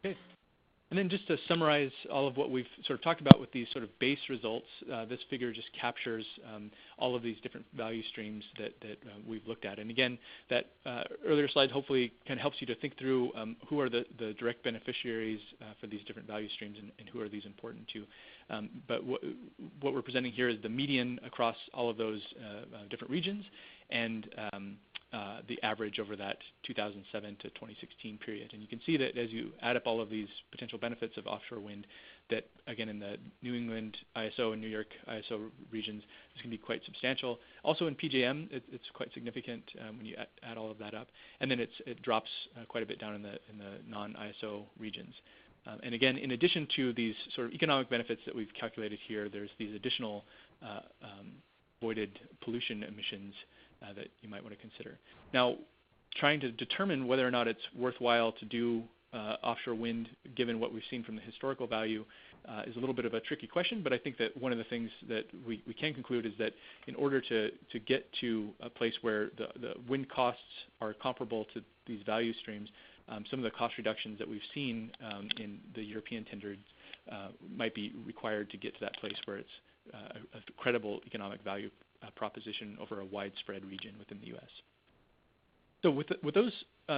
Okay. And then just to summarize all of what we've sort of talked about with these sort of base results, this figure just captures all of these different value streams that we've looked at. And again, that earlier slide hopefully kind of helps you to think through who are the direct beneficiaries for these different value streams and who are these important to. But what we're presenting here is the median across all of those different regions and the average over that 2007 to 2016 period. And you can see that as you add up all of these potential benefits of offshore wind, that again in the New England ISO and New York ISO regions, this can be quite substantial. Also in PJM, it's quite significant when you add all of that up. And then it drops quite a bit down in the non-ISO regions. And again, in addition to these sort of economic benefits that we've calculated here, there's these additional avoided pollution emissions that you might want to consider. Now, trying to determine whether or not it's worthwhile to do offshore wind, given what we've seen from the historical value, is a little bit of a tricky question, but I think that one of the things that we can conclude is that in order to get to a place where the wind costs are comparable to these value streams, some of the cost reductions that we've seen in the European tenders might be required to get to that place where it's a credible economic value proposition over a widespread region within the U.S. So with those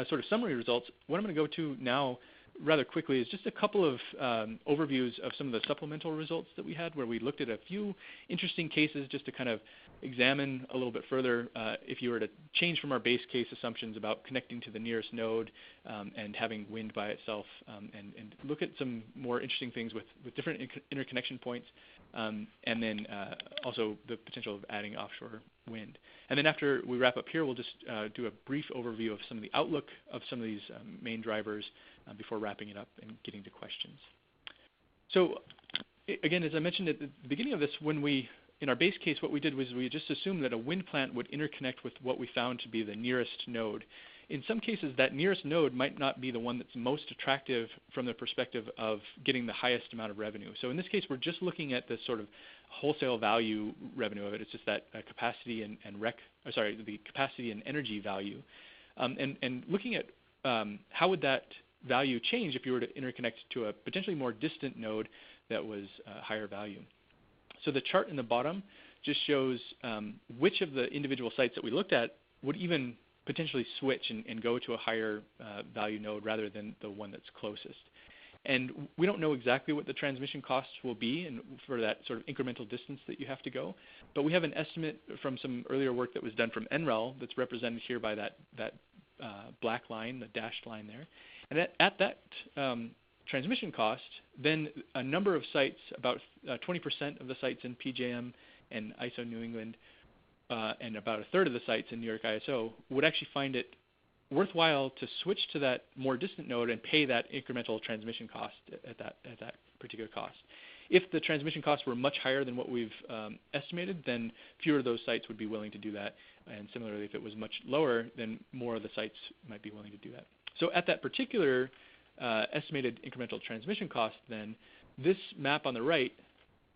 sort of summary results, what I'm going to go to now rather quickly is just a couple of overviews of some of the supplemental results that we had, where we looked at a few interesting cases just to kind of examine a little bit further if you were to change from our base case assumptions about connecting to the nearest node and having wind by itself, and look at some more interesting things with different interconnection points, and then also the potential of adding offshore wind. And then after we wrap up here, we'll just do a brief overview of some of the outlook of some of these main drivers before wrapping it up and getting to questions. So again, as I mentioned at the beginning of this, when we, in our base case, what we did was we just assumed that a wind plant would interconnect with what we found to be the nearest node. In some cases, that nearest node might not be the one that's most attractive from the perspective of getting the highest amount of revenue. So in this case, we're just looking at the sort of wholesale value revenue of it. It's just that capacity the capacity and energy value, and looking at how would that value change if you were to interconnect to a potentially more distant node that was higher value. So the chart in the bottom just shows which of the individual sites that we looked at would even potentially switch and go to a higher value node rather than the one that's closest. And we don't know exactly what the transmission costs will be and for that sort of incremental distance that you have to go, but we have an estimate from some earlier work that was done from NREL that's represented here by that black line, the dashed line there. And at that transmission cost, then a number of sites, about 20% of the sites in PJM and ISO New England, and about a third of the sites in New York ISO would actually find it worthwhile to switch to that more distant node and pay that incremental transmission cost at that particular cost. If the transmission costs were much higher than what we've estimated, then fewer of those sites would be willing to do that. And similarly, if it was much lower, then more of the sites might be willing to do that. So at that particular estimated incremental transmission cost, then this map on the right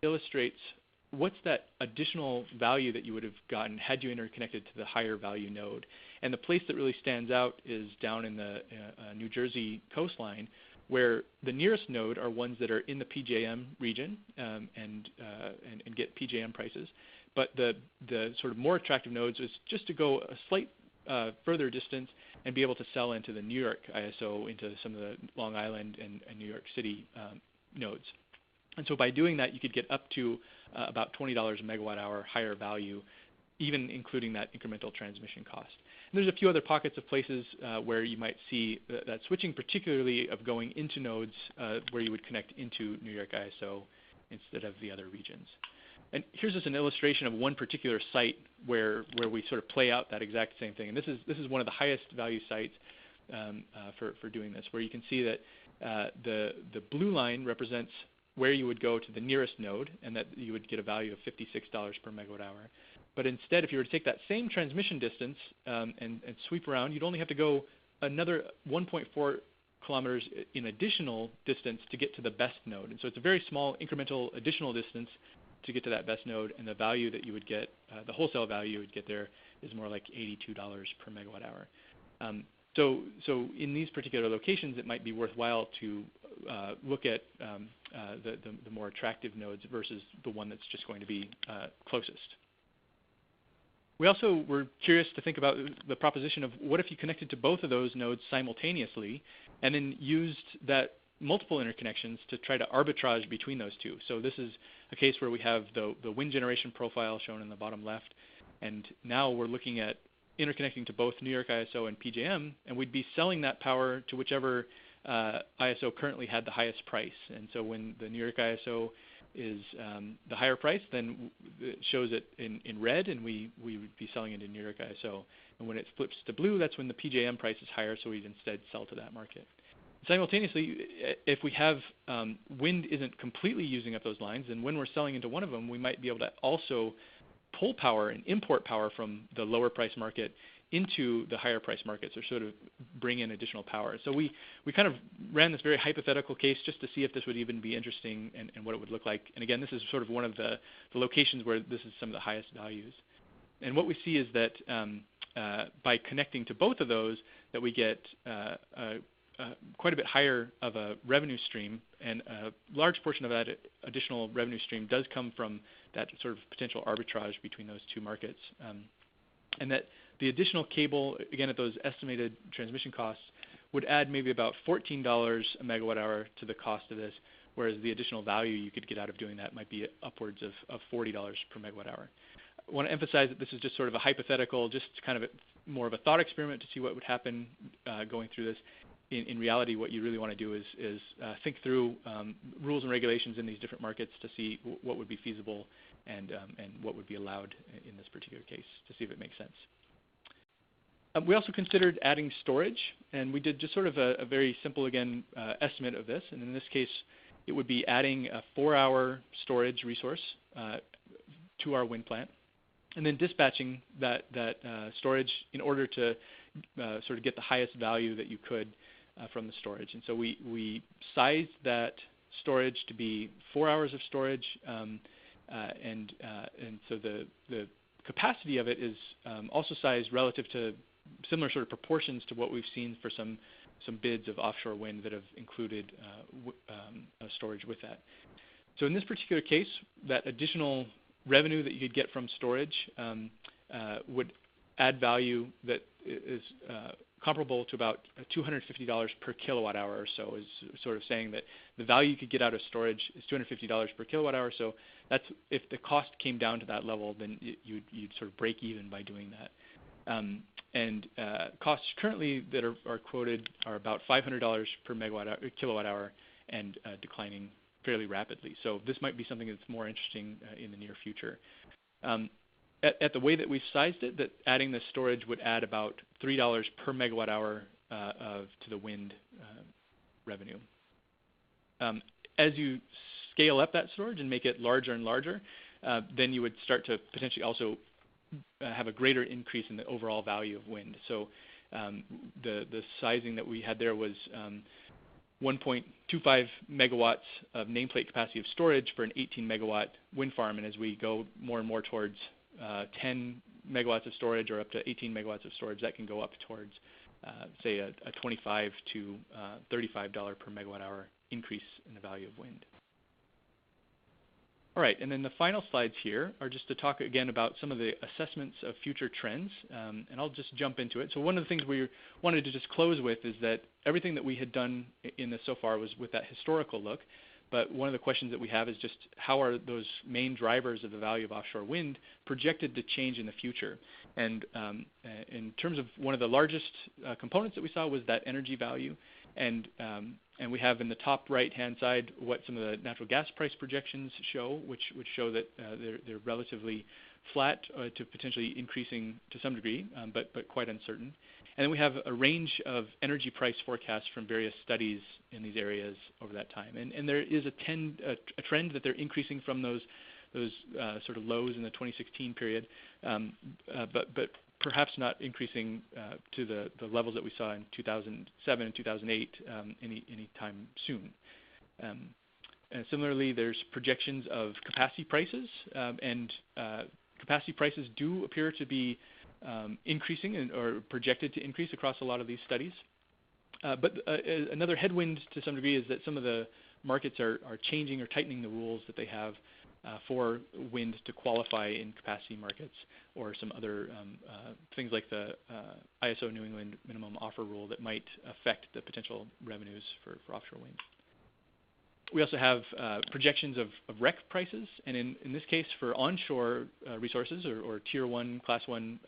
illustrates what's that additional value that you would have gotten had you interconnected to the higher value node. And the place that really stands out is down in the New Jersey coastline, where the nearest node are ones that are in the PJM region and get PJM prices. But the sort of more attractive nodes is just to go a slight further distance and be able to sell into the New York ISO, into some of the Long Island and New York City nodes. And so by doing that, you could get up to about $20 a megawatt hour higher value, even including that incremental transmission cost. And there's a few other pockets of places where you might see that switching, particularly of going into nodes where you would connect into New York ISO instead of the other regions. And here's just an illustration of one particular site where we sort of play out that exact same thing. And this is one of the highest value sites for doing this, where you can see that the blue line represents where you would go to the nearest node, and that you would get a value of $56 per megawatt hour. But instead, if you were to take that same transmission distance and sweep around, you'd only have to go another 1.4 kilometers in additional distance to get to the best node. And so it's a very small incremental additional distance to get to that best node, and the value that you would get, the wholesale value you would get there, is more like $82 per megawatt hour. So in these particular locations, it might be worthwhile to look at the more attractive nodes versus the one that's just going to be closest. We also were curious to think about the proposition of what if you connected to both of those nodes simultaneously and then used that multiple interconnections to try to arbitrage between those two. So this is a case where we have the wind generation profile shown in the bottom left, and now we're looking at interconnecting to both New York ISO and PJM, and we'd be selling that power to whichever ISO currently had the highest price. And so when the New York ISO is the higher price, then it shows it in red, and we would be selling it in New York ISO. And when it flips to blue, that's when the PJM price is higher, so we'd instead sell to that market. Simultaneously, if we have wind isn't completely using up those lines, then when we're selling into one of them, we might be able to also pull power and import power from the lower price market into the higher price markets, or sort of bring in additional power. So we kind of ran this very hypothetical case just to see if this would even be interesting and what it would look like. And again, this is sort of one of the locations where this is some of the highest values. And what we see is that by connecting to both of those, that we get quite a bit higher of a revenue stream, and a large portion of that additional revenue stream does come from that sort of potential arbitrage between those two markets. And that the additional cable, again at those estimated transmission costs, would add maybe about $14 a megawatt hour to the cost of this, whereas the additional value you could get out of doing that might be upwards of $40 per megawatt hour. I want to emphasize that this is just sort of a hypothetical, just kind of more of a thought experiment to see what would happen going through this. In reality, what you really want to do is think through rules and regulations in these different markets to see what would be feasible and what would be allowed in this particular case, to see if it makes sense. We also considered adding storage, and we did just sort of a very simple, again, estimate of this. And in this case, it would be adding a 4-hour storage resource to our wind plant, and then dispatching that storage in order to sort of get the highest value that you could from the storage. And so we sized that storage to be 4 hours of storage, and so the capacity of it is also sized relative to similar sort of proportions to what we've seen for some bids of offshore wind that have included storage with that. So in this particular case, that additional revenue that you could get from storage would add value that is comparable to about $250 per kilowatt hour or so, is sort of saying that the value you could get out of storage is $250 per kilowatt hour. So that's, if the cost came down to that level, then you'd sort of break even by doing that. Costs currently that are quoted are about $500 per kilowatt hour, and declining fairly rapidly. So this might be something that's more interesting in the near future. At the way that we've sized it, that adding this storage would add about $3 per megawatt hour to the wind revenue. As you scale up that storage and make it larger and larger, then you would start to potentially also have a greater increase in the overall value of wind. So the sizing that we had there was 1.25 megawatts of nameplate capacity of storage for an 18 megawatt wind farm. And as we go more and more towards 10 megawatts of storage or up to 18 megawatts of storage, that can go up towards, say, a $25 to $35 per megawatt hour increase in the value of wind. All right, and then the final slides here are just to talk again about some of the assessments of future trends, and I'll just jump into it. So one of the things we wanted to just close with is that everything that we had done in this so far was with that historical look, but one of the questions that we have is just how are those main drivers of the value of offshore wind projected to change in the future? And in terms of one of the largest components that we saw was that energy value, and we have in the top right-hand side what some of the natural gas price projections show, which show that they're relatively flat to potentially increasing to some degree, but quite uncertain. And then we have a range of energy price forecasts from various studies in these areas over that time. And there is a trend that they're increasing from those sort of lows in the 2016 period, but perhaps not increasing to the levels that we saw in 2007 and 2008 any time soon. And similarly, there's projections of capacity prices, and capacity prices do appear to be increasing or projected to increase across a lot of these studies. But another headwind to some degree is that some of the markets are changing or tightening the rules that they have for wind to qualify in capacity markets, or some other things like the ISO New England minimum offer rule that might affect the potential revenues for offshore wind. We also have projections of REC prices, and in this case for onshore resources or Tier 1, Class 1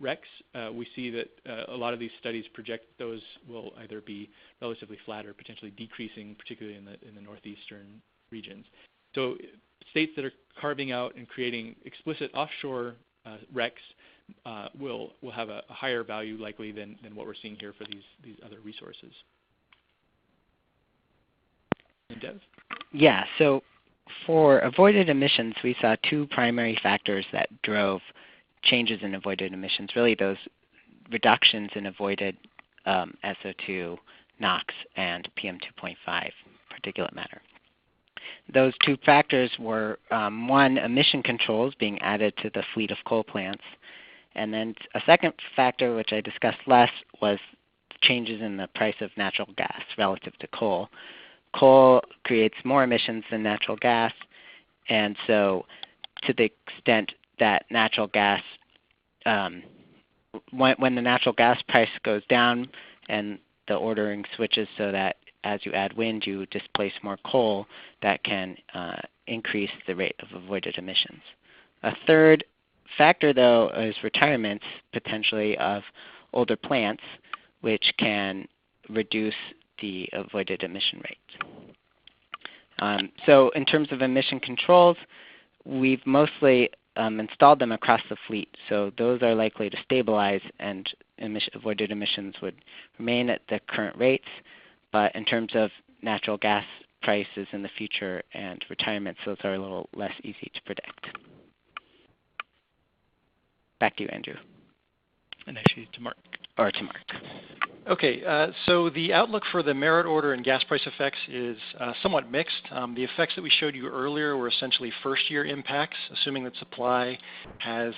RECs, we see that a lot of these studies project those will either be relatively flat or potentially decreasing, particularly in the northeastern regions. So states that are carving out and creating explicit offshore RECs will have a higher value likely than what we're seeing here for these other resources. And Dev? Yeah, so for avoided emissions, we saw two primary factors that drove changes in avoided emissions, really those reductions in avoided SO2, NOx, and PM2.5 particulate matter. Those two factors were, one, emission controls being added to the fleet of coal plants, and then a second factor, which I discussed less, was changes in the price of natural gas relative to coal. Coal creates more emissions than natural gas, and so to the extent that natural gas, when the natural gas price goes down and the ordering switches so that as you add wind you displace more coal, that can increase the rate of avoided emissions. A third factor, though, is retirements potentially of older plants, which can reduce the avoided emission rates. So in terms of emission controls, we've mostly installed them across the fleet. So those are likely to stabilize and avoided emissions would remain at the current rates. But in terms of natural gas prices in the future and retirements, those are a little less easy to predict. Back to you, Andrew. And actually to Mark. Or to Mark. Okay, so the outlook for the merit order and gas price effects is somewhat mixed. The effects that we showed you earlier were essentially first-year impacts, assuming that supply has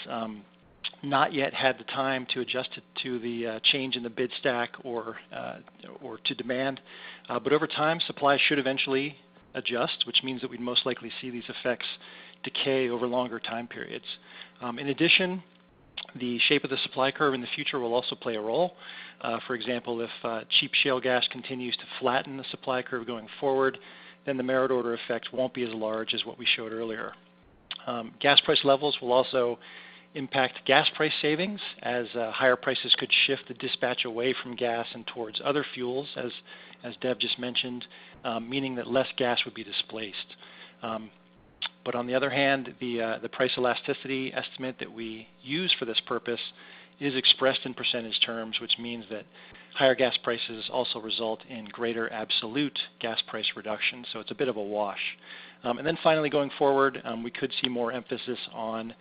not yet had the time to adjust it to the change in the bid stack or to demand. But over time, supply should eventually adjust, which means that we'd most likely see these effects decay over longer time periods. In addition, the shape of the supply curve in the future will also play a role. For example, if cheap shale gas continues to flatten the supply curve going forward, then the merit order effect won't be as large as what we showed earlier. Gas price levels will also impact gas price savings, as higher prices could shift the dispatch away from gas and towards other fuels, as Deb just mentioned, meaning that less gas would be displaced. But on the other hand, the price elasticity estimate that we use for this purpose is expressed in percentage terms, which means that higher gas prices also result in greater absolute gas price reduction. So it's a bit of a wash. And then finally, going forward, we could see more emphasis on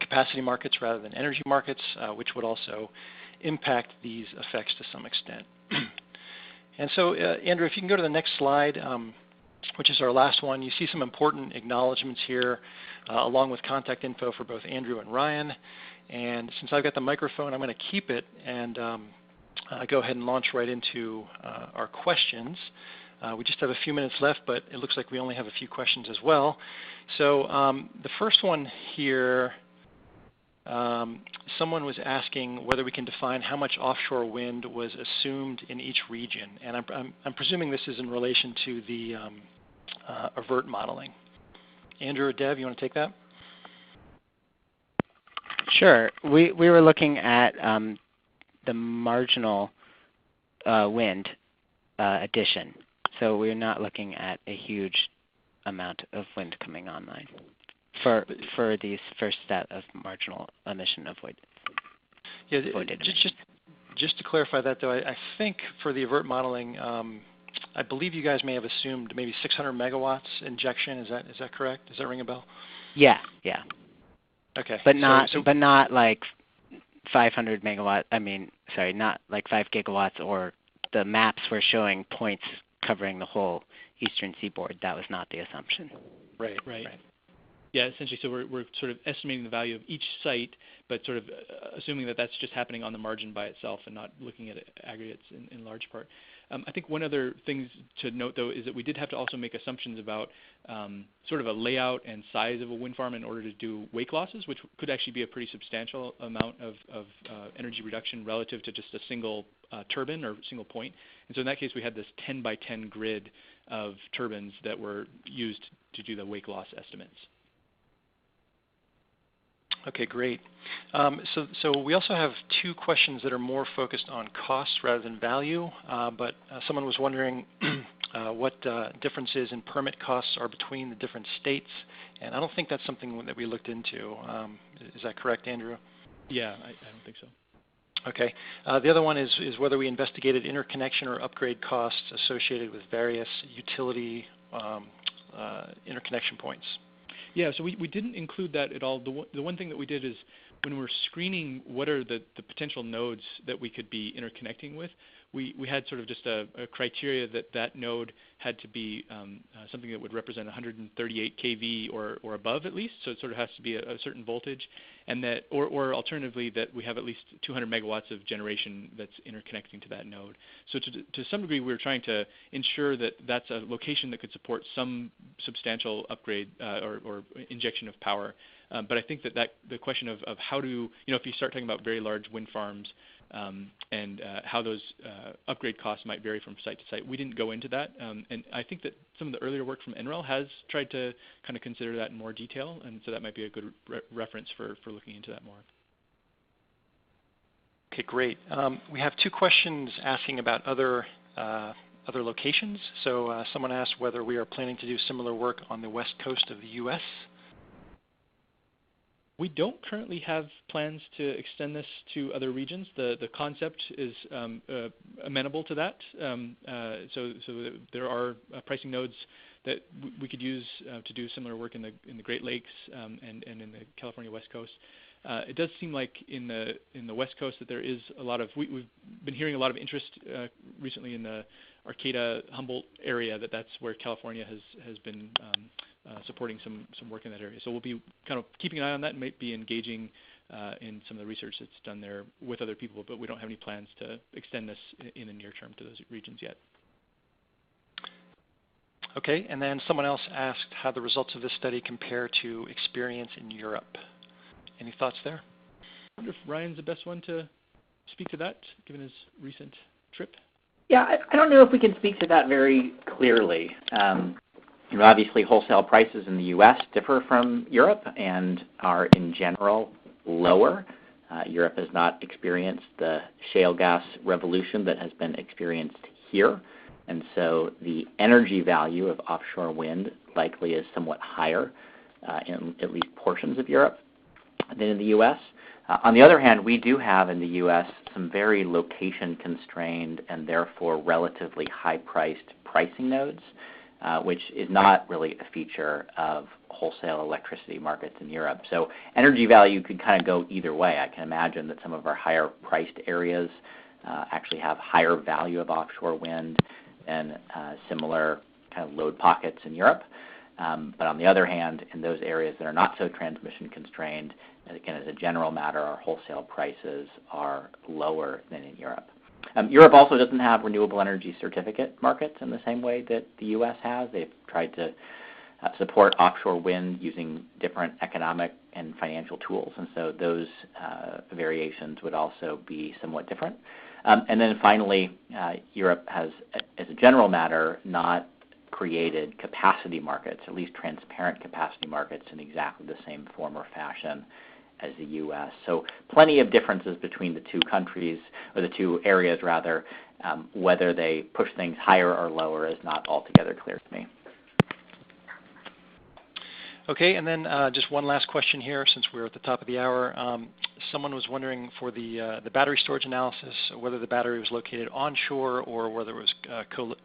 capacity markets rather than energy markets, which would also impact these effects to some extent. And so, Andrew, if you can go to the next slide, which is our last one, you see some important acknowledgments here, along with contact info for both Andrew and Ryan. And since I've got the microphone, I'm going to keep it and go ahead and launch right into our questions. We just have a few minutes left, but it looks like we only have a few questions as well. So the first one here, someone was asking whether we can define how much offshore wind was assumed in each region. And I'm presuming this is in relation to the AVERT modeling. Andrew or Deb, you want to take that? Sure. We were looking at the marginal wind addition. So we're not looking at a huge amount of wind coming online for these first set of marginal emission avoidance. Yeah, just to clarify that, though, I think for the AVERT modeling, I believe you guys may have assumed maybe 600 megawatts injection. Is that correct? Does that ring a bell? Yeah. Okay. But not like 500 megawatt. Not like 5 gigawatts, or the maps were showing points covering the whole eastern seaboard. That was not the assumption. Right. Yeah, essentially, so we're sort of estimating the value of each site, but sort of assuming that that's just happening on the margin by itself and not looking at aggregates in large part. I think one other thing to note, though, is that we did have to also make assumptions about sort of a layout and size of a wind farm in order to do wake losses, which could actually be a pretty substantial amount of energy reduction relative to just a single turbine or single point. And so in that case, we had this 10 by 10 grid of turbines that were used to do the wake loss estimates. Okay, great. So we also have two questions that are more focused on costs rather than value, but someone was wondering what differences in permit costs are between the different states, and I don't think that's something that we looked into. Is that correct, Andrew? Yeah, I don't think so. Okay. The other one is whether we investigated interconnection or upgrade costs associated with various utility interconnection points? Yeah, so we didn't include that at all. The one thing that we did is when we're screening what are the potential nodes that we could be interconnecting with, we had sort of just a criteria that node had to be something that would represent 138 kV or above at least, so it sort of has to be a certain voltage, and that, or alternatively that we have at least 200 megawatts of generation that's interconnecting to that node. So to some degree we were trying to ensure that that's a location that could support some substantial upgrade or injection of power. But I think that the question of how to, if you start talking about very large wind farms and how those upgrade costs might vary from site to site, we didn't go into that. And I think that some of the earlier work from NREL has tried to kind of consider that in more detail, and so that might be a good reference for looking into that more. Okay, great. We have two questions asking about other locations. So someone asked whether we are planning to do similar work on the west coast of the U.S. We don't currently have plans to extend this to other regions. The concept is amenable to that. So there are pricing nodes that we could use to do similar work in the Great Lakes and in the California West Coast. It does seem like in the West Coast that there is a lot of, we've been hearing a lot of interest recently in the Arcata Humboldt area, that's where California has been supporting some work in that area. So we'll be kind of keeping an eye on that and might be engaging in some of the research that's done there with other people, but we don't have any plans to extend this in the near term to those regions yet. Okay, and then someone else asked how the results of this study compare to experience in Europe. Any thoughts there? I wonder if Ryan's the best one to speak to that, given his recent trip. Yeah, I don't know if we can speak to that very clearly. Obviously, wholesale prices in the U.S. differ from Europe and are in general lower. Europe has not experienced the shale gas revolution that has been experienced here. And so the energy value of offshore wind likely is somewhat higher in at least portions of Europe than in the U.S. On the other hand, we do have in the U.S. some very location-constrained and therefore relatively high-priced pricing nodes, which is not really a feature of wholesale electricity markets in Europe. So energy value could kind of go either way. I can imagine that some of our higher-priced areas actually have higher value of offshore wind than similar kind of load pockets in Europe. But on the other hand, in those areas that are not so transmission constrained, again, as a general matter, our wholesale prices are lower than in Europe. Europe also doesn't have renewable energy certificate markets in the same way that the U.S. has. They've tried to support offshore wind using different economic and financial tools, and so those variations would also be somewhat different. And then finally, Europe has, as a general matter, not created capacity markets, at least transparent capacity markets, in exactly the same form or fashion as the U.S. So plenty of differences between the two countries, or the two areas rather. Whether they push things higher or lower is not altogether clear to me. Okay, and then just one last question here since we're at the top of the hour. Someone was wondering for the battery storage analysis, whether the battery was located onshore or whether it was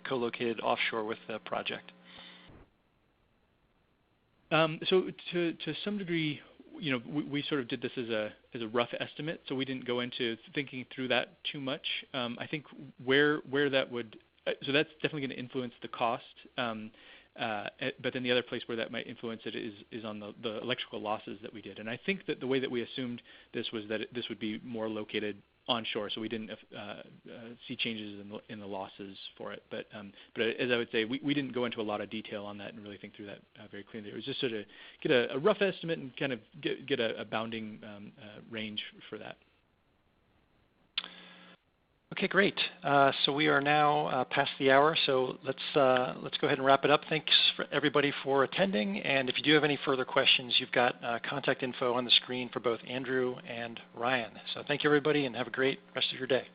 co-located offshore with the project. So to some degree, we sort of did this as a rough estimate, so we didn't go into thinking through that too much. I think where that would, so that's definitely going to influence the cost. But then the other place where that might influence it is on the electrical losses that we did. And I think that the way that we assumed this was that this would be more located onshore, so we didn't see changes in the losses for it. But as I would say, we didn't go into a lot of detail on that and really think through that very clearly. It was just sort of get a rough estimate and kind of get a bounding range for that. Okay, great. So we are now past the hour, so let's go ahead and wrap it up. Thanks for everybody for attending, and if you do have any further questions, you've got contact info on the screen for both Andrew and Ryan. So thank you, everybody, and have a great rest of your day.